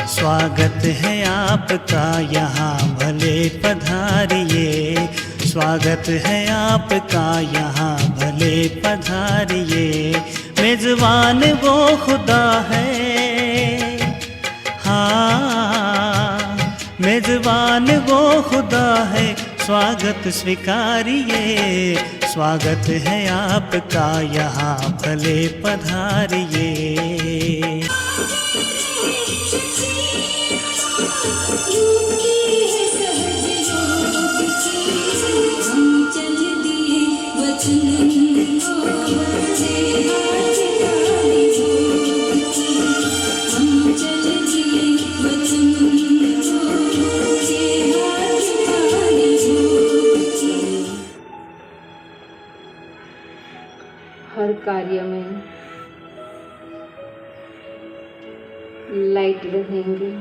स्वागत है आपका यहाँ भले पधारिए, स्वागत है आपका यहाँ भले पधारिए। मेज़बान वो खुदा है, हाँ मेज़बान वो खुदा है, स्वागत स्वीकारिए। स्वागत है आपका यहाँ भले पधारिए। हर कार्य में लाइट रहेंगे।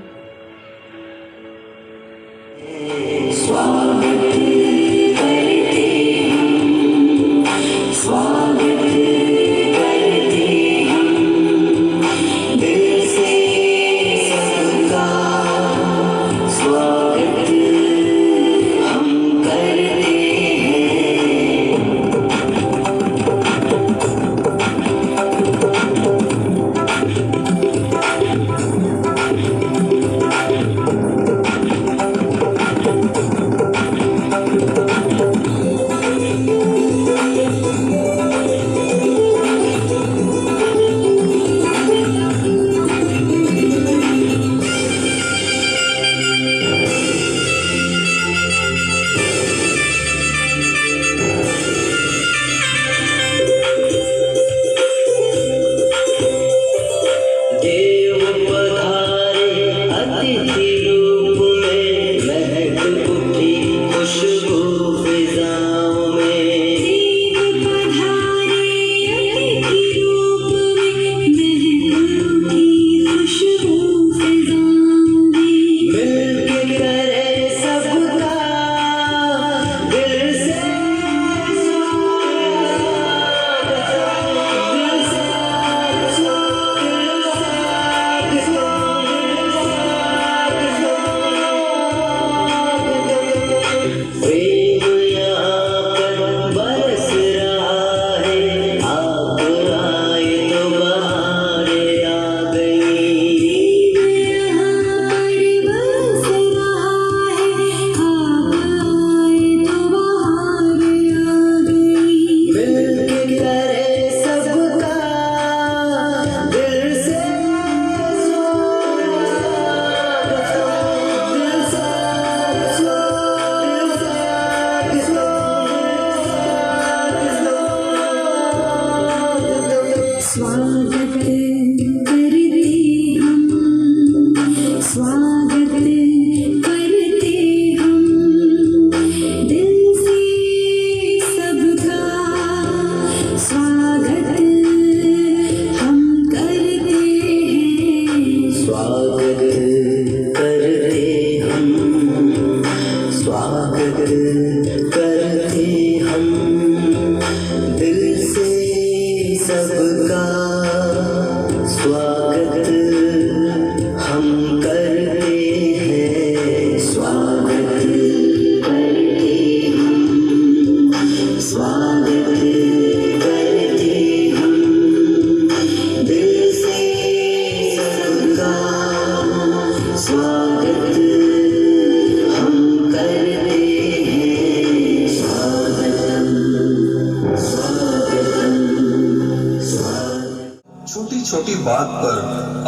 छोटी बात पर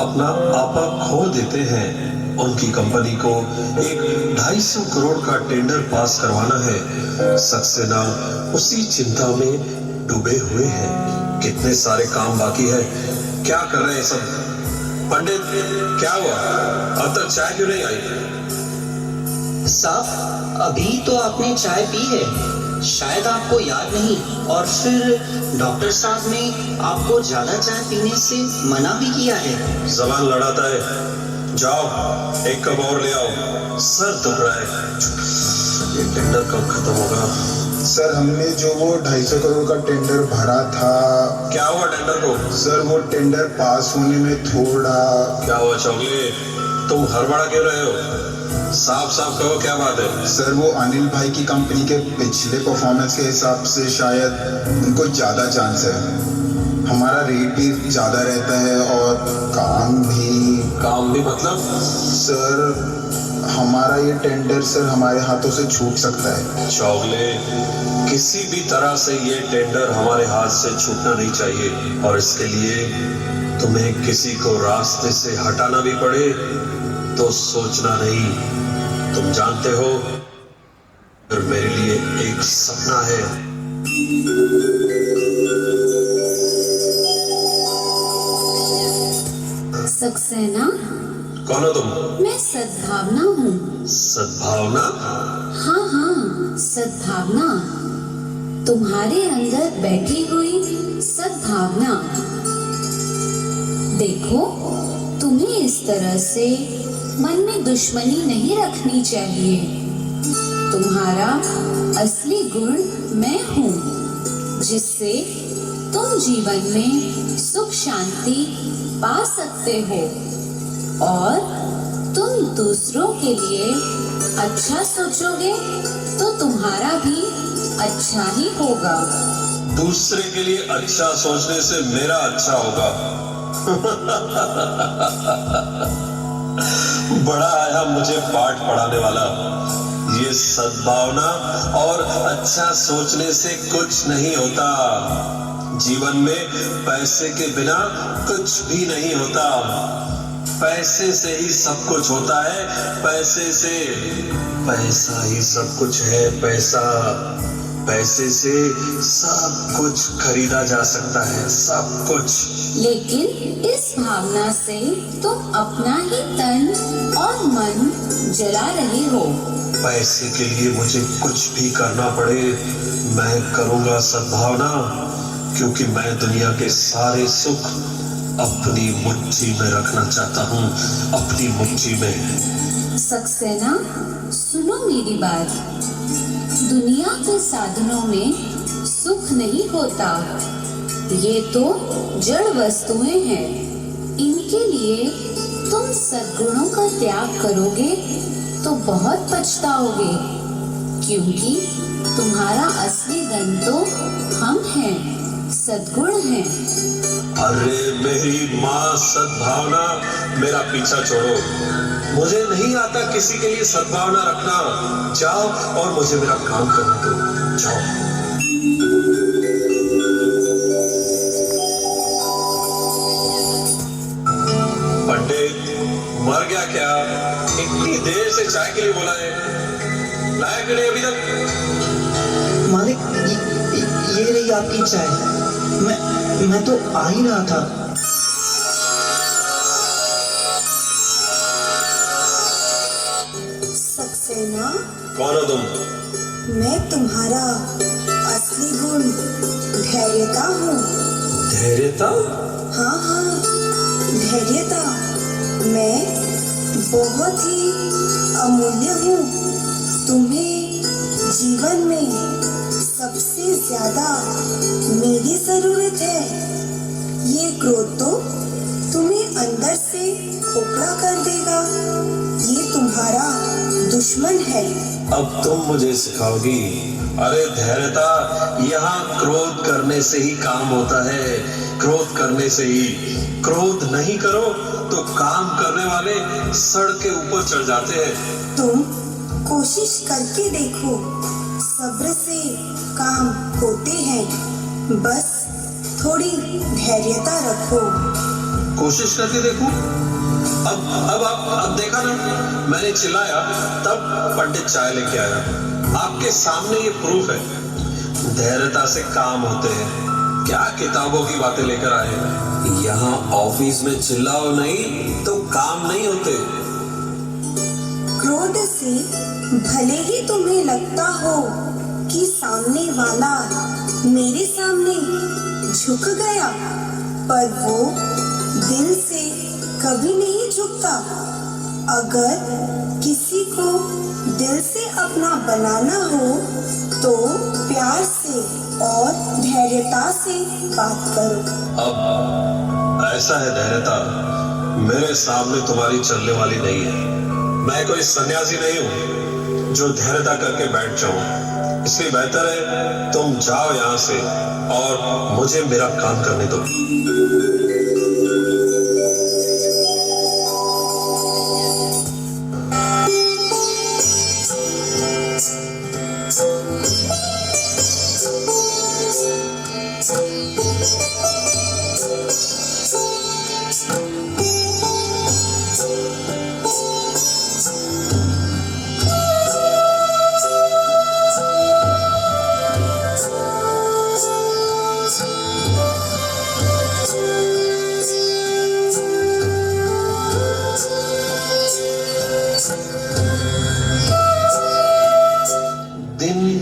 अपना आपा खो देते हैं। उनकी कंपनी को एक 250 करोड़ का टेंडर पास करवाना है। सक्सेना उसी चिंता में डूबे हुए हैं। कितने सारे काम बाकी है, क्या कर रहे हैं सब? पंडित क्या हुआ, अब तक चाय क्यों नहीं आई? साहब अभी तो आपने चाय पी है, शायद आपको याद नहीं। और फिर डॉक्टर साहब ने आपको ज्यादा चाय पीने से मना भी किया है। जबान लड़ाता है, जाओ एक कप और ले आओ, सर दुख रहा है। ये टेंडर कब खत्म होगा? सर हमने जो वो 250 करोड़ का टेंडर भरा था। क्या हुआ टेंडर को? सर वो टेंडर पास होने में थोड़ा। क्या हुआ चौगले? तुम हड़बड़ा क्यों रहे हो? साफ साफ कहो क्या बात है? सर वो अनिल भाई की कंपनी के पिछले परफॉर्मेंस के हिसाब से शायद उनको ज़्यादा चांस है। हमारा रेट भी ज़्यादा रहता है और काम भी मतलब? सर हमारा ये टेंडर सर हमारे हाथों से छूट सकता है। चौगले, किसी भी तरह से ये टेंडर हमारे हाथ से छूटना नहीं चाहिए, और इसके लिए तुम्हें किसी को रास्ते से हटाना भी पड़े तो सोचना नहीं। तुम जानते हो और मेरे लिए एक सपना है। सक्सेना, कौन हो तुम? मैं सद्भावना हूँ। सद्भावना? हाँ, सद्भावना, तुम्हारे अंदर बैठी हुई सद्भावना। देखो, तुम्हें इस तरह से मन में दुश्मनी नहीं रखनी चाहिए। तुम्हारा असली गुण मैं हूँ, जिससे तुम जीवन में सुख शांति पा सकते हो और तुम दूसरों के लिए अच्छा सोचोगे तो तुम्हारा भी अच्छा ही होगा। दूसरे के लिए अच्छा सोचने से मेरा अच्छा होगा। बड़ा आया मुझे पाठ पढ़ाने वाला। ये सद्भावना और अच्छा सोचने से कुछ नहीं होता। जीवन में पैसे के बिना कुछ भी नहीं होता। पैसे से ही सब कुछ होता है। पैसे से, पैसा ही सब कुछ है। पैसे से सब कुछ खरीदा जा सकता है, सब कुछ। लेकिन इस भावना से तुम अपना ही तन और मन जला रहे हो। पैसे के लिए मुझे कुछ भी करना पड़े, मैं करूंगा सद्भावना, क्योंकि मैं दुनिया के सारे सुख अपनी मुट्ठी में रखना चाहता हूँ, अपनी मुट्ठी में। सक्सेना, सुनो मेरी बात। दुनिया के साधनों में सुख नहीं होता। ये तो जड़ वस्तुएं हैं। इनके लिए तुम सद्गुणों का त्याग करोगे तो बहुत पछताओगे, क्योंकि तुम्हारा असली धन तो हम हैं, सद्गुण हैं। अरे मेरी माँ सद्भावना, मेरा पीछा छोड़ो। मुझे नहीं आता किसी के लिए सद्भावना रखना। जाओ और मुझे मेरा काम करने दो, जाओ। पंडित मर गया क्या? इतनी देर से चाय के लिए बोला है, लाया कि नहीं अभी तक? मालिक, ये रही आपकी चाय। मैं तो आ ही रहा था। सक्सेना, कौन हो तुम? मैं तुम्हारा असली गुण धैर्यता हूँ। धैर्यता? हाँ, धैर्यता। मैं बहुत ही अमूल्य हूँ। तुम्हें जीवन में सबसे ज्यादा मेरी जरूरत है। ये क्रोध तो तुम्हें अंदर से खोखला कर देगा। ये तुम्हारा दुश्मन है। अब तुम मुझे सिखाओगी? अरे धैर्यता, यहाँ क्रोध करने से ही काम होता है, क्रोध करने से ही। क्रोध नहीं करो तो काम करने वाले सड़ के ऊपर चढ़ जाते हैं। तुम कोशिश करके देखो, सब्र से काम होते हैं। बस थोड़ी धैर्यता रखो। कोशिश करके देखूं? अब देखा ना, मैंने चिल्लाया तब पंडित चाय लेके आया। आपके सामने ये प्रूफ है, धैर्यता से काम होते हैं। क्या किताबों की बातें लेकर आए? यहाँ ऑफिस में चिल्लाओ नहीं तो काम नहीं होते। क्रोध से भले ही तुम्हें लगता हो कि सामने वाला मेरे सामने झुक गया, पर वो दिल से कभी नहीं झुकता। अगर किसी को दिल से अपना बनाना हो तो प्यार से और धैर्यता से बात करो। अब ऐसा है धैर्यता, मेरे सामने तुम्हारी चलने वाली नहीं है। मैं कोई सन्यासी नहीं हूं जो धैर्यता करके बैठ जाऊं। इसलिए बेहतर है तुम जाओ यहां से और मुझे मेरा काम करने दो।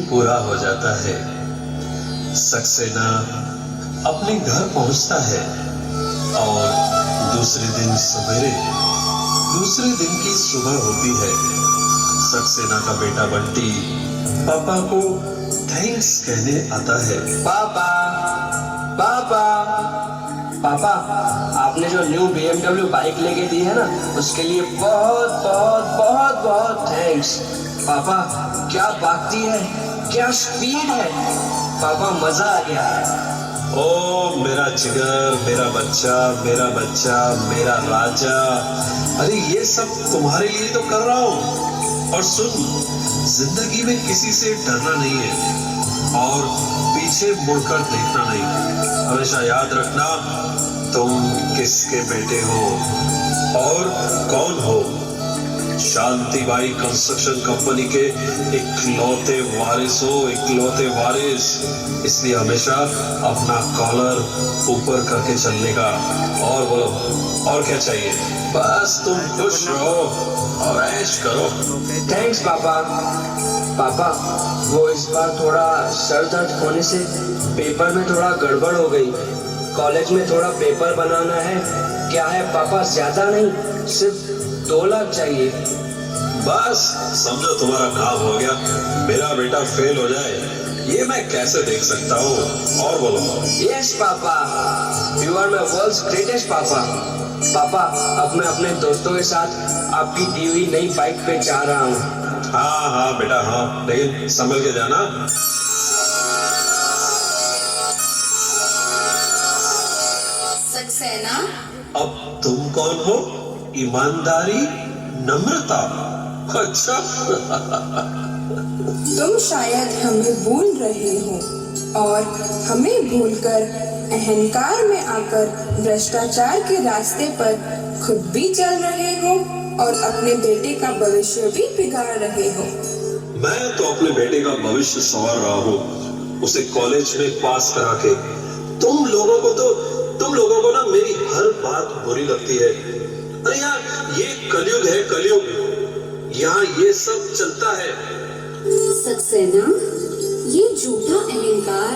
पूरा हो जाता है। सक्सेना अपने घर पहुंचता है और दूसरे दिन सवेरे, दूसरे दिन की सुबह होती है। सक्सेना का बेटा बंटी पापा को थैंक्स कहने आता है। पापा पापा पापा, आपने जो न्यू BMW बाइक लेके दी है ना, उसके लिए बहुत बहुत बहुत बहुत थैंक्स। पापा क्या भागती है, क्या स्पीड है। पापा मजा आ गया। ओ मेरा जिगर, मेरा बच्चा, मेरा बच्चा, मेरा राजा। अरे ये सब तुम्हारे लिए तो कर रहा हूं। और सुन, जिंदगी में किसी से डरना नहीं है और पीछे मुड़कर देखना नहीं। हमेशा याद रखना तुम किसके बेटे हो और कौन हो। शांतिबाई कंस्ट्रक्शन कंपनी के इकलौते वारिस हो, इकलौते वारिस। इसलिए हमेशा अपना कॉलर ऊपर करके चलने का। और बोलो, और क्या चाहिए? बस तुम खुश रहो और ऐश करो। थैंक्स पापा। पापा वो इस बार थोड़ा सर दर्द होने से पेपर में थोड़ा गड़बड़ हो गई। कॉलेज में थोड़ा पेपर बनाना है। क्या है पापा, ज्यादा नहीं, सिर्फ 2 लाख चाहिए। बस समझो तुम्हारा काम हो गया। मेरा बेटा फेल हो जाए ये मैं कैसे देख सकता हूँ। और बोलो। Yes papa, you are my world's greatest papa. पापा अब मैं अपने दोस्तों के साथ आपकी दी हुई नई बाइक पे जा रहा हूँ। हाँ हाँ बेटा हाँ, लेकिन संभल के जाना। सक्सेना, अब तुम कौन हो? ईमानदारी, नम्रता। अच्छा तुम शायद हमें भूल रहे हो और हमें भूलकर अहंकार में आकर भ्रष्टाचार के रास्ते पर खुद भी चल रहे हो और अपने बेटे का भविष्य भी बिगाड़ रहे हो। मैं तो अपने बेटे का भविष्य संवार रहा हूँ, उसे कॉलेज में पास करा के। तुम लोगों को ना मेरी हर बात बुरी लगती है। अरे यार ये कलयुग है, कलयुग। यहाँ ये सब चलता है। सक्सेना, ये झूठा अहंकार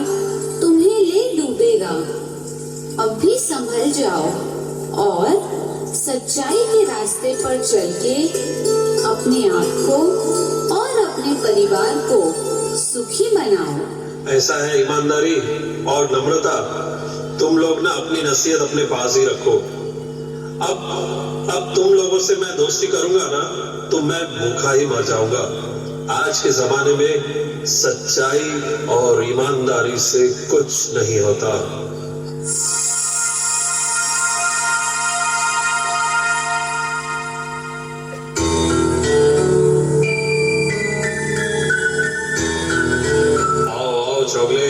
तुम्हें ले डूबेगा। अब भी संभल जाओ और सच्चाई के रास्ते पर चल के अपने आप को और अपने परिवार को सुखी बनाओ। ऐसा है ईमानदारी और नम्रता। तुम लोग ना अपनी नसीहत अपने पास ही रखो। अब तुम लोगों से मैं दोस्ती करूंगा ना तो मैं भूखा ही मर जाऊंगा। आज के जमाने में सच्चाई और ईमानदारी से कुछ नहीं होता। आओ आओ चोगले,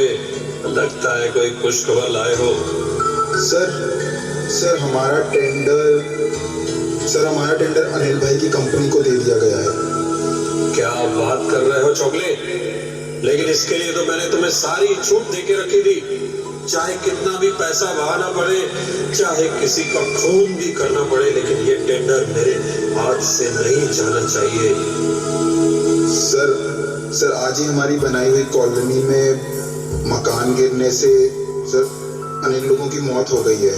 लगता है कोई खुश खबर लाए हो। सर हमारा टेंडर अनिल भाई की कंपनी को दे दिया गया है। क्या बात कर रहे हो चोगले? लेकिन इसके लिए तो मैंने तुम्हें सारी छूट दे के रखी थी। चाहे कितना भी पैसा बहाना पड़े, चाहे किसी का खून भी करना पड़े, लेकिन ये टेंडर मेरे हाथ से नहीं जाना चाहिए। सर आज ही हमारी बनाई हुई कॉलोनी में मकान गिरने से सर अनेक लोगों की मौत हो गई है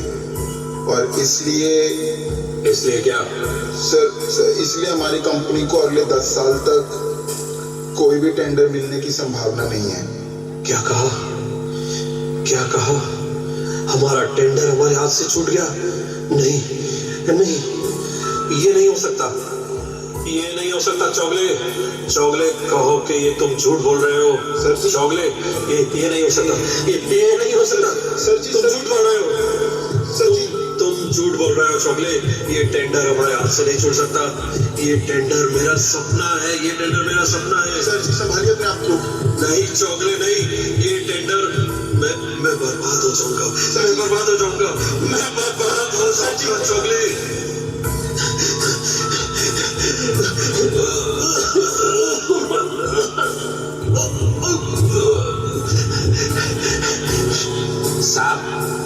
और इसलिए क्या? सर इसलिए हमारी कंपनी को अगले 10 साल तक कोई भी टेंडर मिलने की संभावना नहीं है। क्या कहा? हमारा टेंडर हमारे हाथ से छूट गया? नहीं, ये नहीं हो सकता, ये नहीं हो सकता। चौगले, चौगले कहो कि ये तुम झूठ बोल रहे हो। सर जी, चौगले, ये नहीं हो सकता, ये नहीं हो सकता। सर जी, तुम झूठ बोल रहे हो। सर जी, तुम झूठ बोल रहे हो चौगले। ये टेंडर हमारे हाथ से नहीं छूट सकता। ये टेंडर मेरा सपना है, ये टेंडर मेरा सपना है। सर जी, संभालिए अपने आप को। नहीं चौगले, नहीं, ये टेंडर मैं बर्बाद हो जाऊंगा, मैं बर्बाद हो जाऊंगा, मैं बर्बाद हो जाऊंगा चौगले।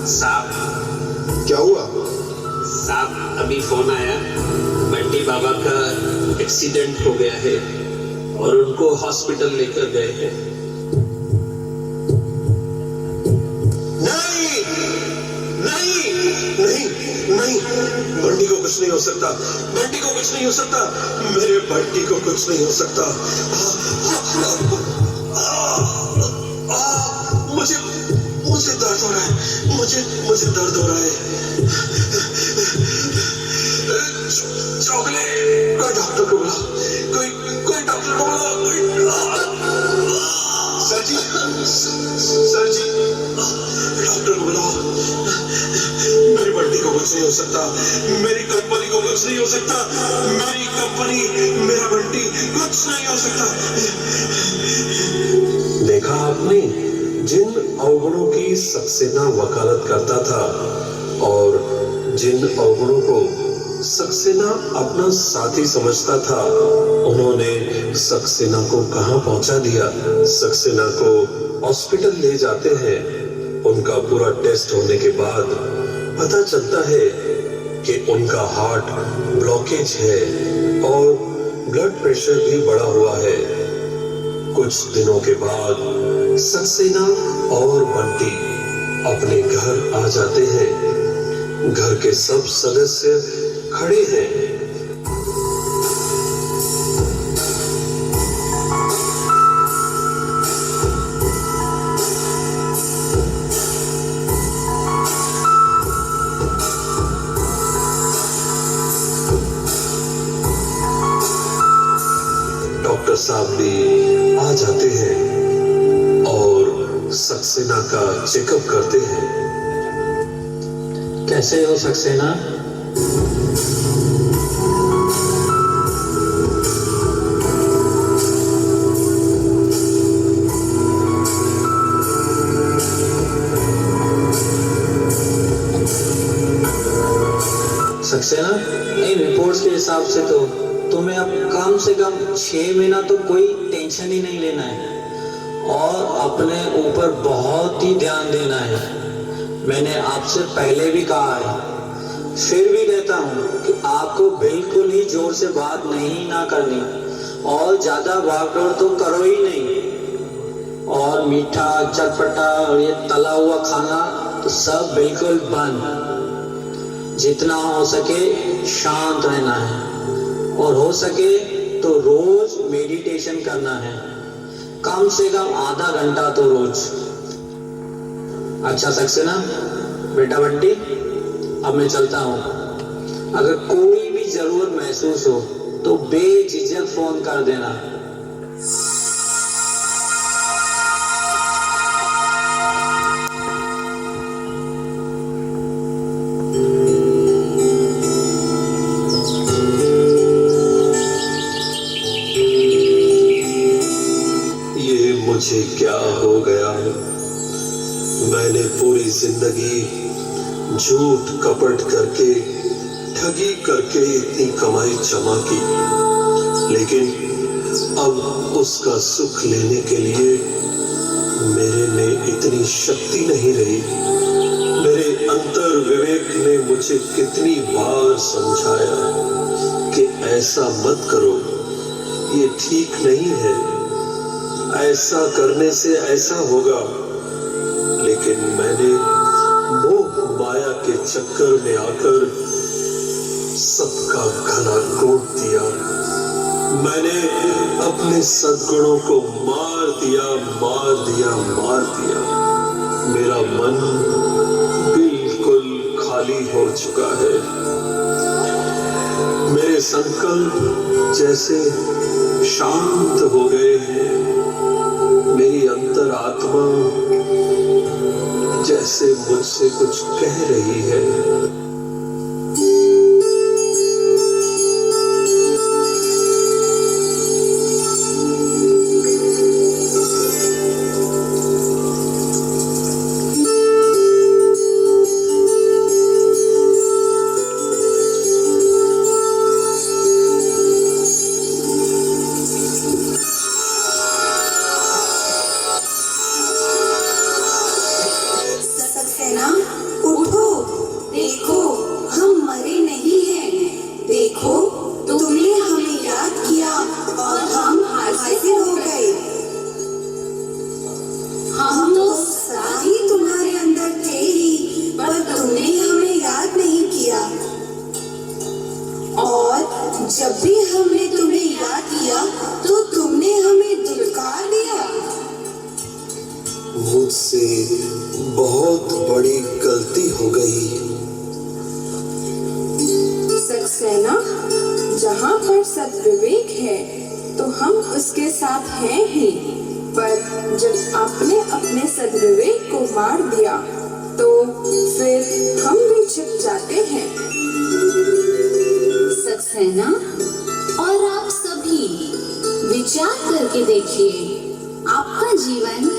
साहब, क्या हुआ? साहब अभी फोन आया, बंटी बाबा का एक्सीडेंट हो गया है और उनको हॉस्पिटल लेकर गए हैं। नहीं, नहीं, नहीं, नहीं, बंटी को कुछ नहीं हो सकता, बंटी को कुछ नहीं हो सकता, मेरे बंटी को कुछ नहीं हो सकता। मुझे दर्द हो रहा है, मुझे दर्द हो रहा है। चौगले, कोई डॉक्टर को बुला, कोई डॉक्टर को बुला। सर जी, डॉक्टर को बुलाओ। मेरी बंटी को कुछ नहीं हो सकता, मेरी कंपनी को कुछ नहीं हो सकता, मेरी कंपनी, मेरा बंटी, कुछ नहीं हो सकता। देखा आपने, जिन अवगुणों की सक्सेना वकालत करता था और जिन अवगुणों को सक्सेना अपना साथी समझता था, उन्होंने सक्सेना को कहां पहुंचा दिया। सक्सेना को हॉस्पिटल ले जाते हैं। उनका पूरा टेस्ट होने के बाद पता चलता है कि उनका हार्ट ब्लॉकेज है और ब्लड प्रेशर भी बढ़ा हुआ है। कुछ दिनों के बाद सक्सेना और बंटी अपने घर आ जाते हैं। घर के सब सदस्य खड़े हैं। डॉक्टर साहब भी आ जाते हैं और सक्सेना का चेकअप करते हैं। कैसे हो सक्सेना? सक्सेना, इन रिपोर्ट्स के हिसाब से तो तुम्हें अब कम से कम 6 महीना तो कोई टेंशन ही नहीं लेना है और अपने ऊपर बहुत ही ध्यान देना है। मैंने आपसे पहले भी कहा है, फिर भी कहता हूँ कि आपको बिल्कुल ही जोर से बात नहीं ना करनी और ज्यादा भागदौड़ तो करो ही नहीं। और मीठा, चटपटा और ये तला हुआ खाना तो सब बिल्कुल बंद। जितना हो सके शांत रहना है और हो सके तो रोज मेडिटेशन करना है, कम से कम आधा घंटा तो रोज। अच्छा सक्सेना, बेटा बंटी, अब मैं चलता हूँ। अगर कोई भी जरूरत महसूस हो तो बेझिझक फोन कर देना। मुझे क्या हो गया? मैंने पूरी जिंदगी झूठ कपट करके, ठगी करके इतनी कमाई जमा की, लेकिन अब उसका सुख लेने के लिए मेरे में इतनी शक्ति नहीं रही। मेरे अंतर विवेक ने मुझे कितनी बार समझाया कि ऐसा मत करो, ये ठीक नहीं है, ऐसा करने से ऐसा होगा। लेकिन मैंने मोह माया के चक्कर में आकर सबका गला घोट दिया। मैंने अपने सद्गुणों को मार दिया, मार दिया, मार दिया। मेरा मन बिल्कुल खाली हो चुका है। संकल्प जैसे शांत हो गए हैं। मेरी अंतरात्मा जैसे मुझसे कुछ कह रही है। सक्सेना, उठो, देखो हम मरे नहीं हैं। देखो तुमने हमें याद किया और हम हाजिर हो गए। हम तो सदा ही तुम्हारे अंदर थे ही, पर तुमने हमें याद नहीं किया। और जब भी हमने तुम्हें याद किया तो तुमने हमें धुलकार दिया। मुझसे बहुत बड़ी गलती हो गई। सक्सेना, जहाँ पर सद्विवेक है तो हम उसके साथ हैं ही, पर जब आपने अपने सद्विवेक को मार दिया तो फिर हम भी छिप जाते हैं। सक्सेना और आप सभी विचार करके देखिए, आपका जीवन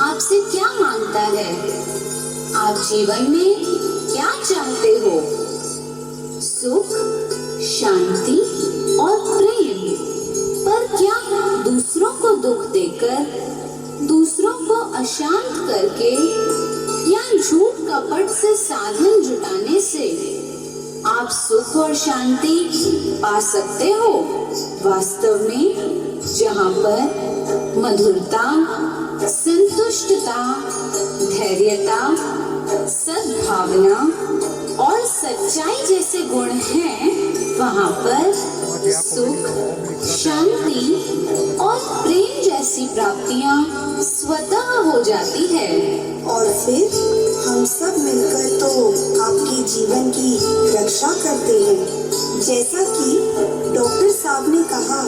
आपसे क्या मांगता है? आप जीवन में क्या चाहते हो? सुख, शांति और प्रेम, पर क्या दूसरों को दुख देकर, दूसरों को अशांत करके या झूठ कपट से साधन जुटाने से आप सुख और शांति पा सकते हो? वास्तव में जहाँ पर मधुरता, संतुष्टता, धैर्यता, सद्भावना और सच्चाई जैसे गुण हैं, वहाँ पर सुख, शांति और प्रेम जैसी प्राप्तियाँ स्वतः हो जाती है। और फिर हम सब मिलकर तो आपके जीवन की रक्षा करते हैं। जैसा कि डॉक्टर साहब ने कहा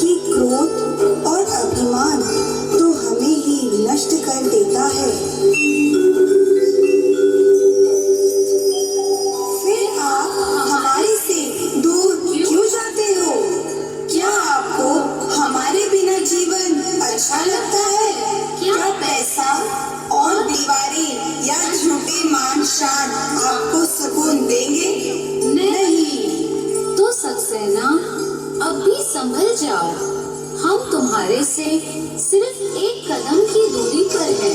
कि क्रोध और अभिमान तो हमें ही नष्ट कर देता है। फिर आप हमारे से दूर क्यों जाते हो? क्या आपको हमारे बिना जीवन अच्छा लगता है? क्या पैसा और दीवारें या झूठे मान शान आपको सुकून देंगे? नहीं। तो सक्सेना, अब भी संभल जाओ, हम तुम्हारे से सिर्फ एक कदम की दूरी पर हैं।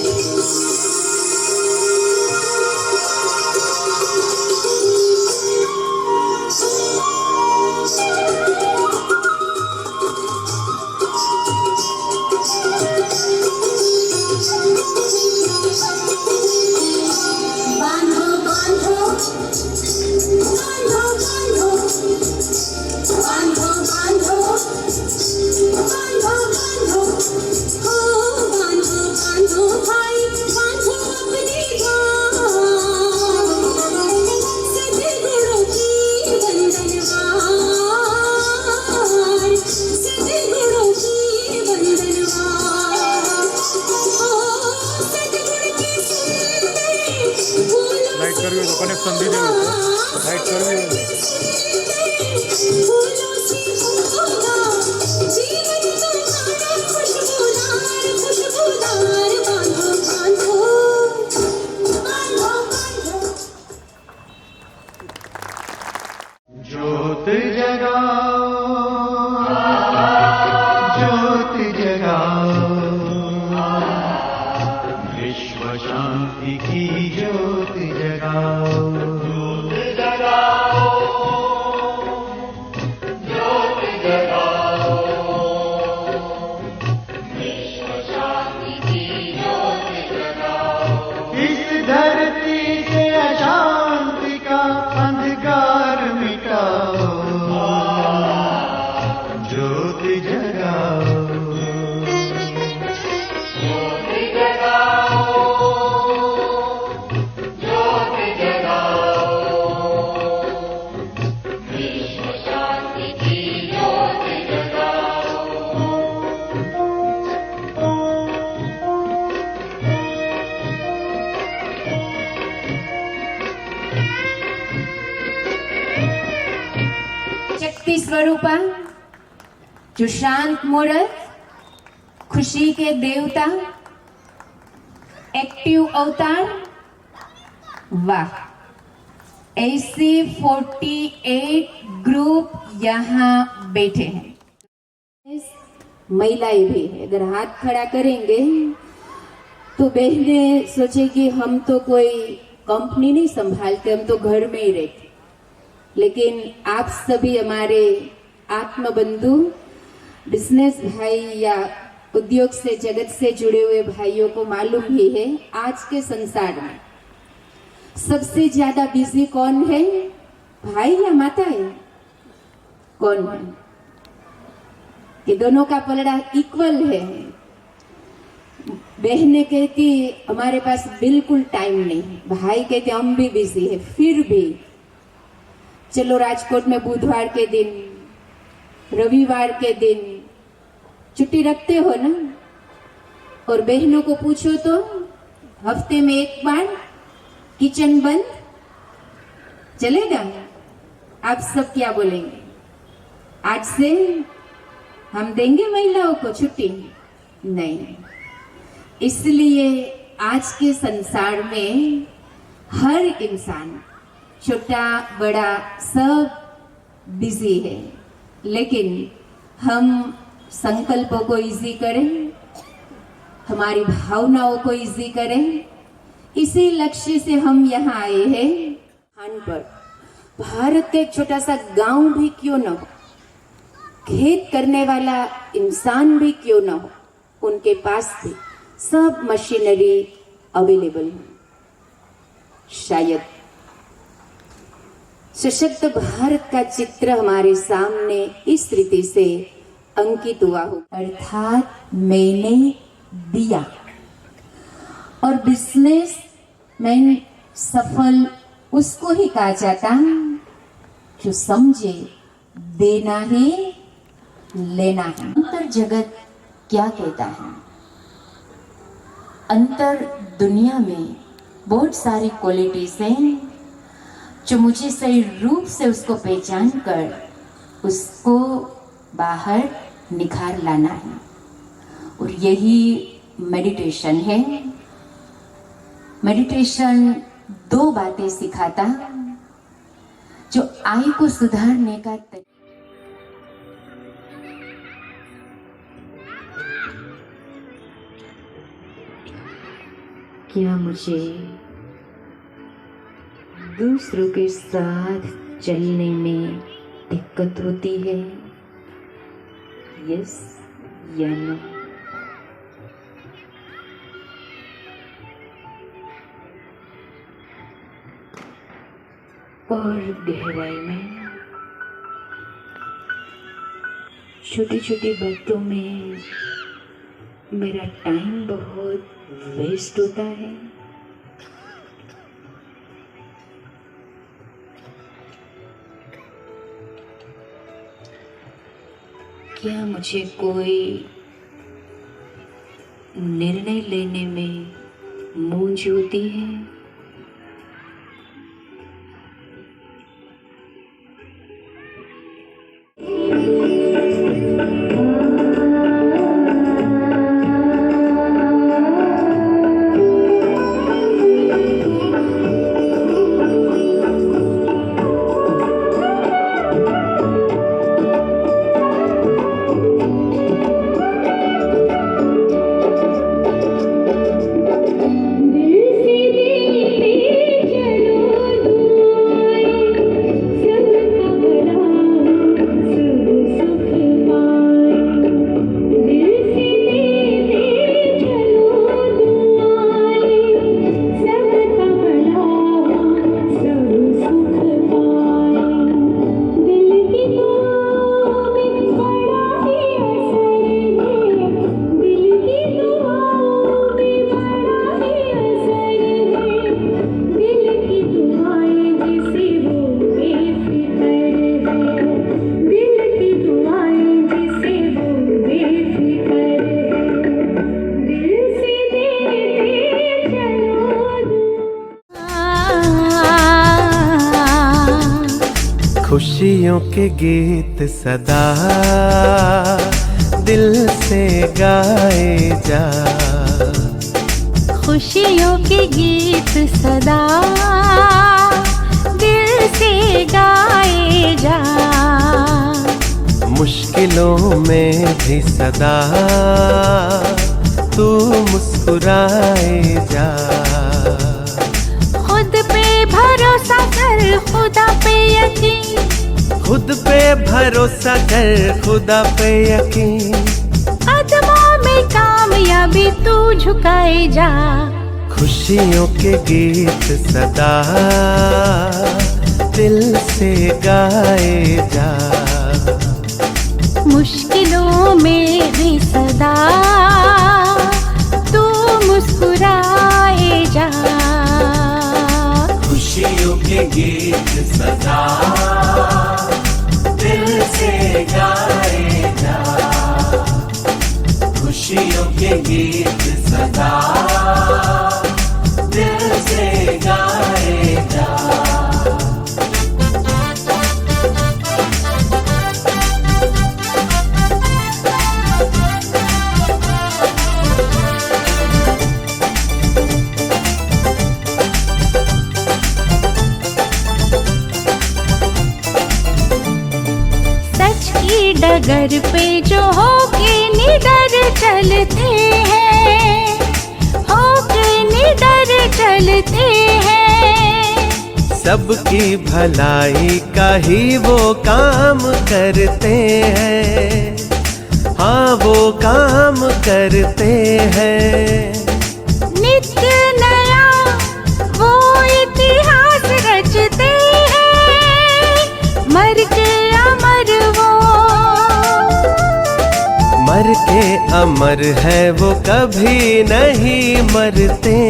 विश्व शांति स्वरूपा, जो शांत मूर्त, खुशी के देवता, एक्टिव अवतार, वाह, ऐसे 48 ग्रुप यहाँ बैठे हैं। महिलाएं भी है, अगर हाथ खड़ा करेंगे तो बहनें सोचेगी हम तो कोई कंपनी नहीं संभालते, हम तो घर में ही रहते। लेकिन आप सभी हमारे आत्मबंधु, बिजनेस भाई या उद्योग से, जगत से जुड़े हुए भाइयों को मालूम ही है, आज के संसार में सबसे ज्यादा बिजी कौन है, भाई या माता है? कौन है? ये दोनों का पलड़ा इक्वल है। बहनें कहती हमारे पास बिल्कुल टाइम नहीं, भाई कहते हम भी बिजी है। फिर भी चलो राजकोट में बुधवार के दिन, रविवार के दिन छुट्टी रखते हो ना? और बहनों को पूछो तो हफ्ते में एक बार किचन बंद चलेगा? आप सब क्या बोलेंगे? आज से हम देंगे महिलाओं को छुट्टी? नहीं। इसलिए आज के संसार में हर इंसान, छोटा बड़ा, सब बिजी है। लेकिन हम संकल्पों को इजी करें, हमारी भावनाओं को इजी करें, इसी लक्ष्य से हम यहाँ आए हैं। स्थान पर भारत का एक छोटा सा गांव भी क्यों न हो, खेत करने वाला इंसान भी क्यों न हो, उनके पास भी सब मशीनरी अवेलेबल है। शायद सशक्त भारत का चित्र हमारे सामने इस रीति से अंकित हुआ हो, अर्थात मैंने दिया। और बिजनेस में सफल उसको ही कहा जाता जो समझे देना है, लेना है। अंतर जगत क्या कहता है? अंतर दुनिया में बहुत सारी क्वालिटीज हैं जो मुझे सही रूप से उसको पहचान कर उसको बाहर निखार लाना है। और यही मेडिटेशन है। मेडिटेशन दो बातें सिखाता जो आई को सुधारने का क्या मुझे दूसरों के साथ चलने में दिक्कत होती है? यस या नो? और गहराई में छोटी छोटी बातों में मेरा टाइम बहुत वेस्ट होता है। क्या मुझे कोई निर्णय लेने में मूंझ होती है? खुशियों के गीत सदा दिल से गाए जा, खुशियों के गीत सदा दिल से गाए जा, मुश्किलों में भी सदा तू मुस्कुराए जा। खुद पे भरोसा कर, खुदा पे यकीन, खुद पे भरोसा कर, खुदा पे यकीन, कदमों में कामयाबी तू झुकाए जा। खुशियों के गीत सदा दिल से गाए जा, मुश्किलों में भी सदा तू मुस्कुराए जा। खुशियों के गीत सदा दिल से गाए जा, खुशियों के गीत सदा दिल से गाए जा। डगर पे जो होके निडर चलते हैं, होके निडर चलते हैं, सबकी भलाई का ही वो काम करते हैं, हाँ वो काम करते हैं। नित्य नया वो इतिहास रचते हैं, मर के अमर वो, मर के अमर है वो, कभी नहीं मरते।